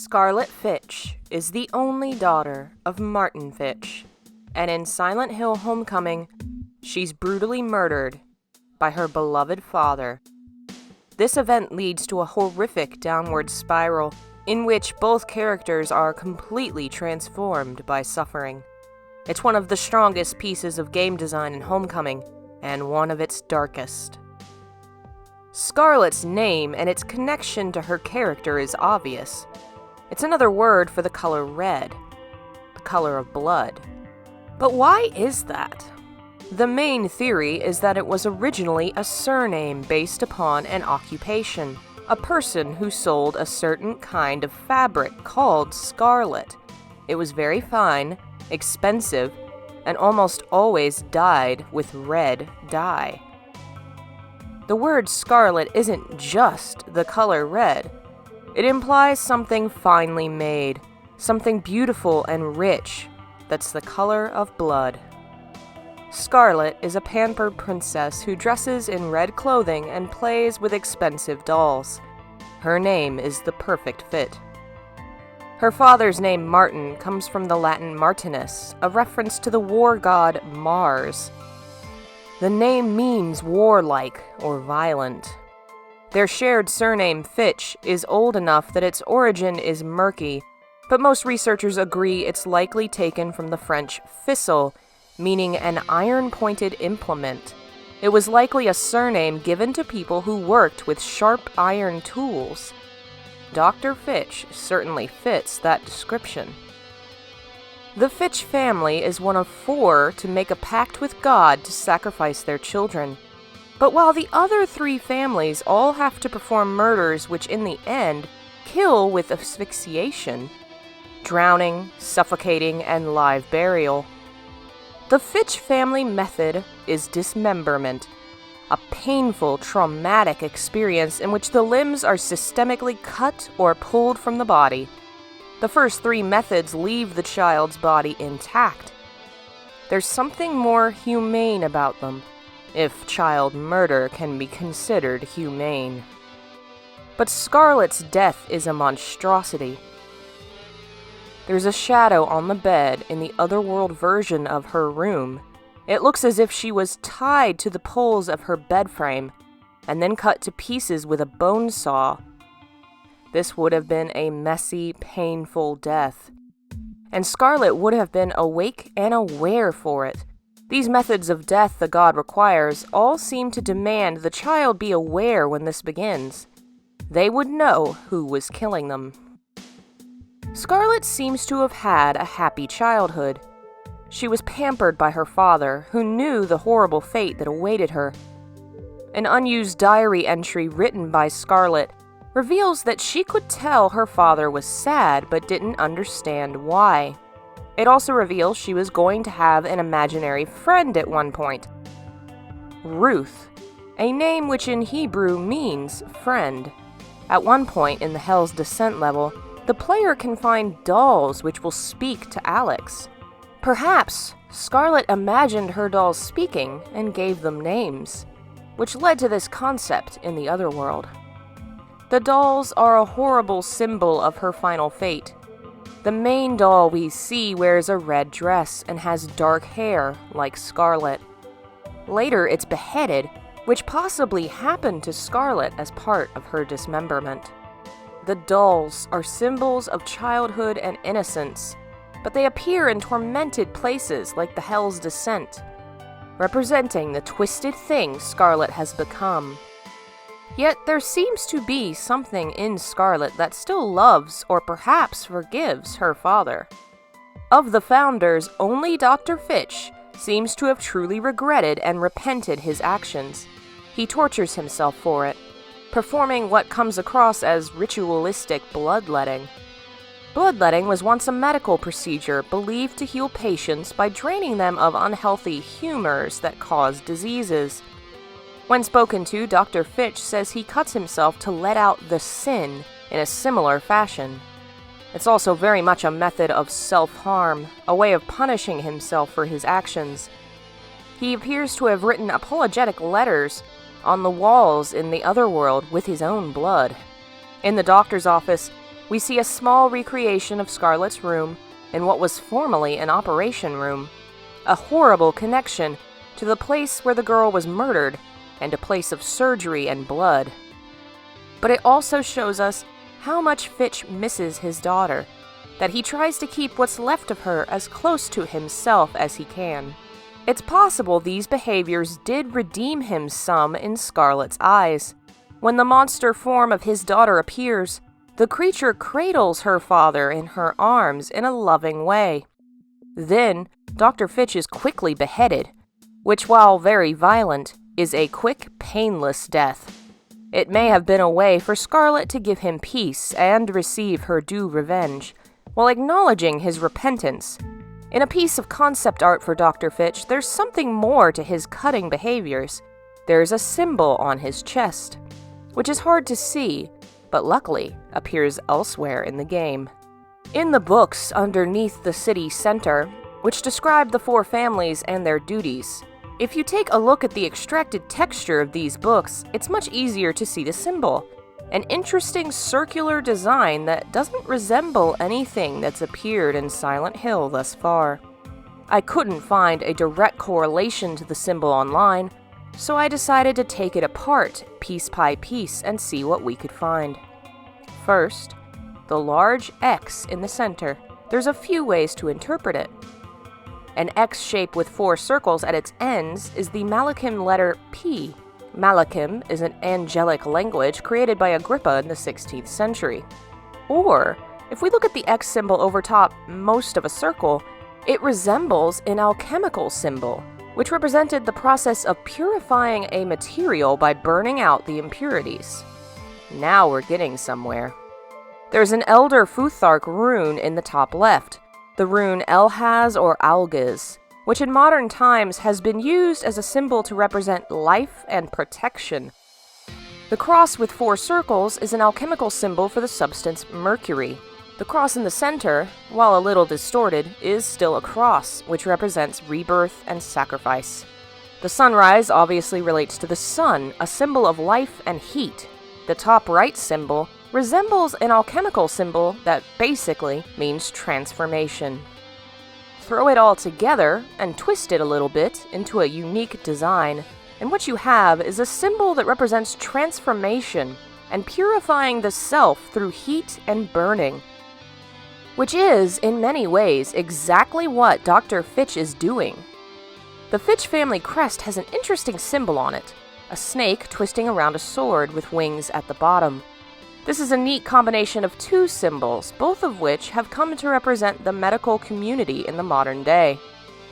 Scarlet Fitch is the only daughter of Martin Fitch, and in Silent Hill Homecoming, she's brutally murdered by her beloved father. This event leads to a horrific downward spiral in which both characters are completely transformed by suffering. It's one of the strongest pieces of game design in Homecoming, and one of its darkest. Scarlet's name and its connection to her character is obvious. It's another word for the color red, the color of blood. But why is that? The main theory is that it was originally a surname based upon an occupation, a person who sold a certain kind of fabric called scarlet. It was very fine, expensive, and almost always dyed with red dye. The word scarlet isn't just the color red. It implies something finely made, something beautiful and rich, that's the color of blood. Scarlet is a pampered princess who dresses in red clothing and plays with expensive dolls. Her name is the perfect fit. Her father's name, Martin, comes from the Latin Martinus, a reference to the war god Mars. The name means warlike or violent. Their shared surname, Fitch, is old enough that its origin is murky, but most researchers agree it's likely taken from the French ficelle, meaning an iron-pointed implement. It was likely a surname given to people who worked with sharp iron tools. Dr. Fitch certainly fits that description. The Fitch family is one of 4 to make a pact with God to sacrifice their children. But while the other 3 families all have to perform murders which in the end kill with asphyxiation, drowning, suffocating, and live burial, the Fitch family method is dismemberment, a painful, traumatic experience in which the limbs are systemically cut or pulled from the body. The first 3 methods leave the child's body intact. There's something more humane about them, if child murder can be considered humane. But Scarlet's death is a monstrosity. There's a shadow on the bed in the otherworld version of her room. It looks as if she was tied to the poles of her bed frame and then cut to pieces with a bone saw. This would have been a messy, painful death, and Scarlet would have been awake and aware for it. These methods of death the god requires all seem to demand the child be aware when this begins. They would know who was killing them. Scarlet seems to have had a happy childhood. She was pampered by her father, who knew the horrible fate that awaited her. An unused diary entry written by Scarlet reveals that she could tell her father was sad but didn't understand why. It also reveals she was going to have an imaginary friend at one point. Ruth, a name which in Hebrew means friend. At one point in the Hell's Descent level, the player can find dolls which will speak to Alex. Perhaps Scarlet imagined her dolls speaking and gave them names, which led to this concept in the otherworld. The dolls are a horrible symbol of her final fate. The main doll we see wears a red dress and has dark hair, like Scarlet. Later, it's beheaded, which possibly happened to Scarlet as part of her dismemberment. The dolls are symbols of childhood and innocence, but they appear in tormented places like the Hell's Descent, representing the twisted thing Scarlet has become. Yet there seems to be something in Scarlet that still loves or perhaps forgives her father. Of the founders, only Dr. Fitch seems to have truly regretted and repented his actions. He tortures himself for it, performing what comes across as ritualistic bloodletting. Bloodletting was once a medical procedure believed to heal patients by draining them of unhealthy humors that cause diseases. When spoken to, Dr. Fitch says he cuts himself to let out the sin in a similar fashion. It's also very much a method of self-harm, a way of punishing himself for his actions. He appears to have written apologetic letters on the walls in the otherworld with his own blood. In the doctor's office, We see a small recreation of Scarlet's room in what was formerly an operation room, a horrible connection to the place where the girl was murdered and a place of surgery and blood. But it also shows us how much Fitch misses his daughter, that he tries to keep what's left of her as close to himself as he can. It's possible these behaviors did redeem him some in Scarlet's eyes. When the monster form of his daughter appears, the creature cradles her father in her arms in a loving way. Then, Dr. Fitch is quickly beheaded, which, while very violent, is a quick, painless death. It may have been a way for Scarlet to give him peace and receive her due revenge, while acknowledging his repentance. In a piece of concept art for Dr. Fitch, there's something more to his cutting behaviors. There's a symbol on his chest, which is hard to see, but luckily appears elsewhere in the game. In the books underneath the city center, which describe the four families and their duties, if you take a look at the extracted texture of these books, it's much easier to see the symbol. An interesting circular design that doesn't resemble anything that's appeared in Silent Hill thus far. I couldn't find a direct correlation to the symbol online, so I decided to take it apart piece by piece and see what we could find. First, the large X in the center. There's a few ways to interpret it. An X shape with 4 circles at its ends is the Malachim letter P. Malachim is an angelic language created by Agrippa in the 16th century. Or, if we look at the X symbol over top most of a circle, it resembles an alchemical symbol, which represented the process of purifying a material by burning out the impurities. Now we're getting somewhere. There's an Elder Futhark rune in the top left, the rune Elhaz or Algiz, which in modern times has been used as a symbol to represent life and protection. The cross with 4 circles is an alchemical symbol for the substance mercury. The cross in the center, while a little distorted, is still a cross, which represents rebirth and sacrifice. The sunrise obviously relates to the sun, a symbol of life and heat. The top right symbol resembles an alchemical symbol that basically means transformation. Throw it all together and twist it a little bit into a unique design, and what you have is a symbol that represents transformation and purifying the self through heat and burning, which is, in many ways, exactly what Dr. Fitch is doing. The Fitch family crest has an interesting symbol on it, a snake twisting around a sword with wings at the bottom. This is a neat combination of 2 symbols, both of which have come to represent the medical community in the modern day.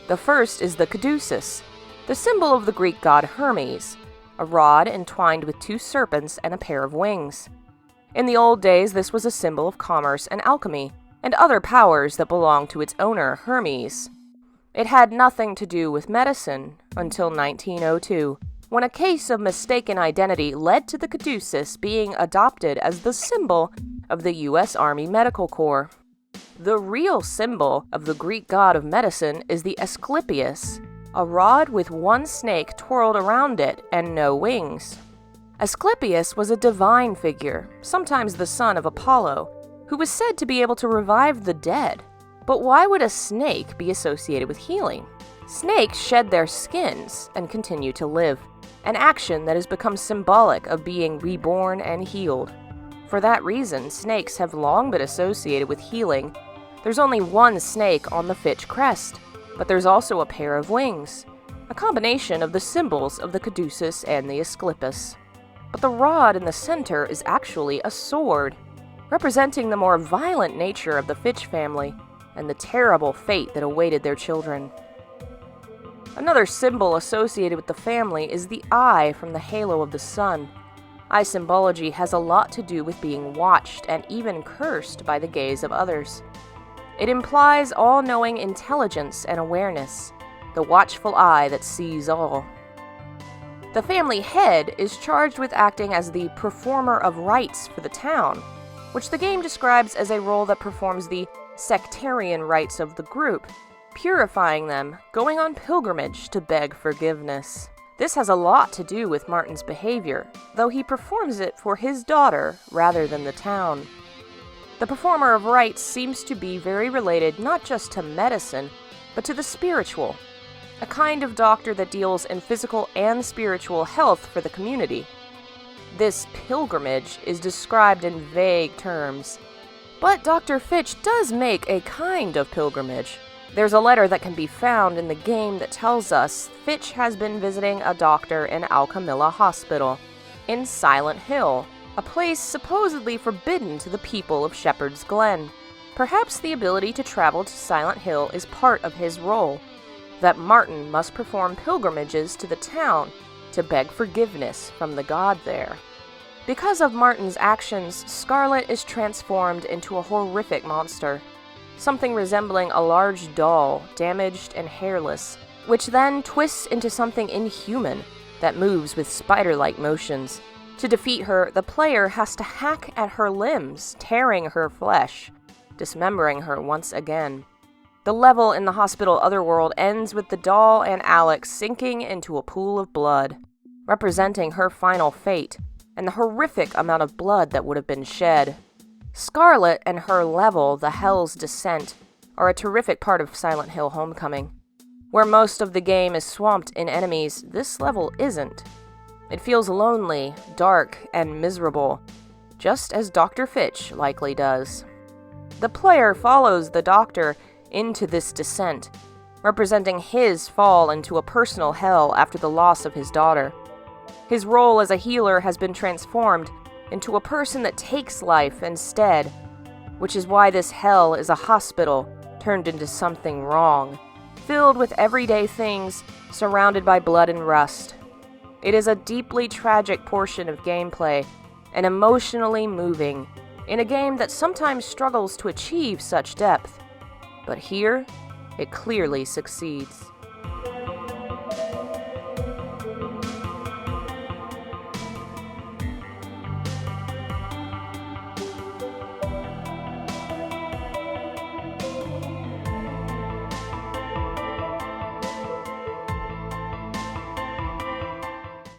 The first is the caduceus, the symbol of the Greek god Hermes, a rod entwined with 2 serpents and a pair of wings. In the old days, this was a symbol of commerce and alchemy, and other powers that belonged to its owner, Hermes. It had nothing to do with medicine until 1902, when a case of mistaken identity led to the caduceus being adopted as the symbol of the U.S. Army Medical Corps. The real symbol of the Greek god of medicine is the Asclepius, a rod with 1 snake twirled around it and no wings. Asclepius was a divine figure, sometimes the son of Apollo, who was said to be able to revive the dead. But why would a snake be associated with healing? Snakes shed their skins and continue to live, an action that has become symbolic of being reborn and healed. For that reason, snakes have long been associated with healing. There's only 1 snake on the Fitch crest, but there's also a pair of wings, a combination of the symbols of the caduceus and the Asclepius. But the rod in the center is actually a sword, representing the more violent nature of the Fitch family and the terrible fate that awaited their children. Another symbol associated with the family is the eye from the halo of the sun. Eye symbology has a lot to do with being watched and even cursed by the gaze of others. It implies all-knowing intelligence and awareness, the watchful eye that sees all. The family head is charged with acting as the performer of rites for the town, which the game describes as a role that performs the sectarian rites of the group, purifying them, going on pilgrimage to beg forgiveness. This has a lot to do with Martin's behavior, though he performs it for his daughter rather than the town. The performer of rites seems to be very related not just to medicine, but to the spiritual, a kind of doctor that deals in physical and spiritual health for the community. This pilgrimage is described in vague terms, but Dr. Fitch does make a kind of pilgrimage. There's a letter that can be found in the game that tells us Fitch has been visiting a doctor in Alchemilla Hospital, in Silent Hill, a place supposedly forbidden to the people of Shepherd's Glen. Perhaps the ability to travel to Silent Hill is part of his role, that Martin must perform pilgrimages to the town to beg forgiveness from the god there. Because of Martin's actions, Scarlet is transformed into a horrific monster, something resembling a large doll, damaged and hairless, which then twists into something inhuman that moves with spider-like motions. To defeat her, the player has to hack at her limbs, tearing her flesh, dismembering her once again. The level in the hospital Otherworld ends with the doll and Alex sinking into a pool of blood, representing her final fate, and the horrific amount of blood that would have been shed. Scarlet and her level, the Hell's Descent, are a terrific part of Silent Hill Homecoming. Where most of the game is swamped in enemies, this level isn't. It feels lonely, dark, and miserable, just as Dr. Fitch likely does. The player follows the Doctor into this descent, representing his fall into a personal hell after the loss of his daughter. His role as a healer has been transformed into a person that takes life instead, which is why this hell is a hospital turned into something wrong, filled with everyday things, surrounded by blood and rust. It is a deeply tragic portion of gameplay, and emotionally moving, in a game that sometimes struggles to achieve such depth. But here, it clearly succeeds.